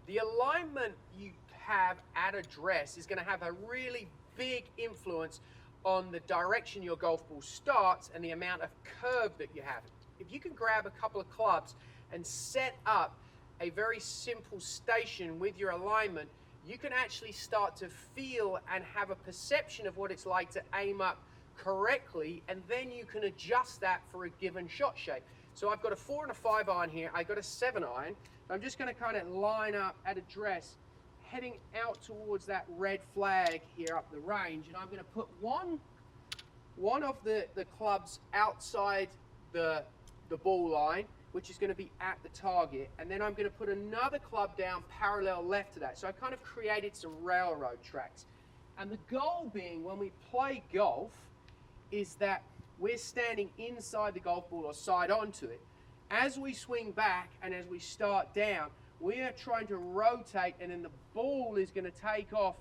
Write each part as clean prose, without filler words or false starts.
The alignment you have at address is going to have a really big influence on the direction your golf ball starts and the amount of curve that you have. If you can grab a couple of clubs and set up a very simple station with your alignment, you can actually start to feel and have a perception of what it's like to aim up correctly, and then you can adjust that for a given shot shape. So I've got a 4 and a 5 iron here, I've got a 7 iron. I'm just going to kind of line up at address, heading out towards that red flag here up the range, and I'm going to put one of the clubs outside the ball line, which is going to be at the target, and then I'm going to put another club down parallel left to that. So I kind of created some railroad tracks. And the goal being, when we play golf, is that we're standing inside the golf ball or side onto it. As we swing back and as we start down, we are trying to rotate, and then the ball is going to take off,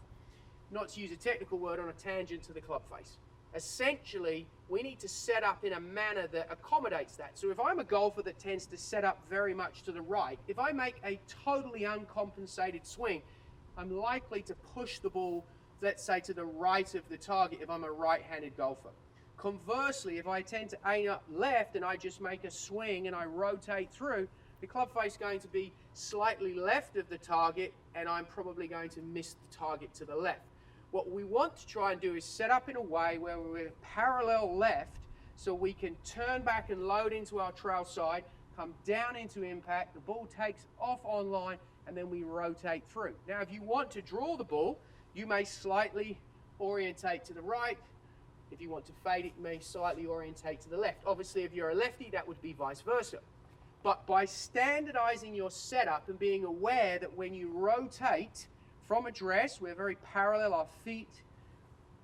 not to use a technical word, on a tangent to the club face. Essentially, we need to set up in a manner that accommodates that. So if I'm a golfer that tends to set up very much to the right, if I make a totally uncompensated swing, I'm likely to push the ball, let's say, to the right of the target if I'm a right-handed golfer. Conversely, if I tend to aim up left and I just make a swing and I rotate through, the club face is going to be slightly left of the target, and I'm probably going to miss the target to the left. What we want to try and do is set up in a way where we're parallel left, so we can turn back and load into our trail side, come down into impact, the ball takes off on line, and then we rotate through. Now, if you want to draw the ball, you may slightly orientate to the right. If you want to fade it, you may slightly orientate to the left. Obviously, if you're a lefty, that would be vice versa. But by standardizing your setup and being aware that when you rotate from address, we're very parallel, our feet,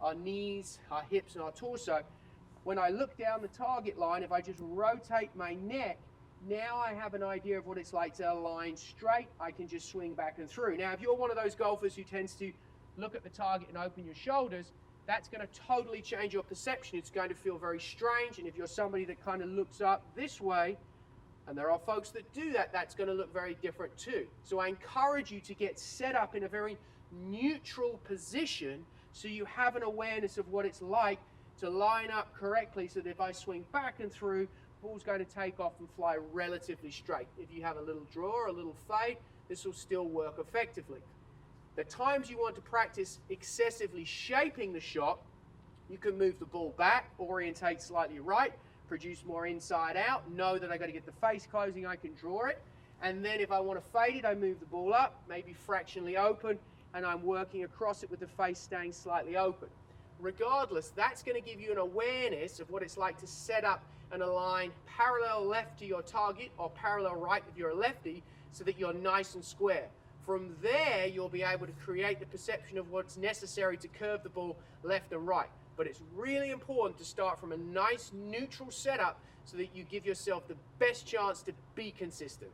our knees, our hips, and our torso. When I look down the target line, if I just rotate my neck, now I have an idea of what it's like to align straight. I can just swing back and through. Now, if you're one of those golfers who tends to look at the target and open your shoulders, that's going to totally change your perception. It's going to feel very strange. And if you're somebody that kind of looks up this way, and there are folks that do that, that's going to look very different too. So I encourage you to get set up in a very neutral position so you have an awareness of what it's like to line up correctly, so that if I swing back and through, the ball's going to take off and fly relatively straight. If you have a little draw or a little fade, this will still work effectively. The times you want to practice excessively shaping the shot, you can move the ball back, orientate slightly right, produce more inside out, know that I got to get the face closing, I can draw it. And then if I want to fade it, I move the ball up, maybe fractionally open, and I'm working across it with the face staying slightly open. Regardless, that's going to give you an awareness of what it's like to set up and align parallel left to your target or parallel right if you're a lefty, so that you're nice and square. From there, you'll be able to create the perception of what's necessary to curve the ball left and right. But it's really important to start from a nice neutral setup so that you give yourself the best chance to be consistent.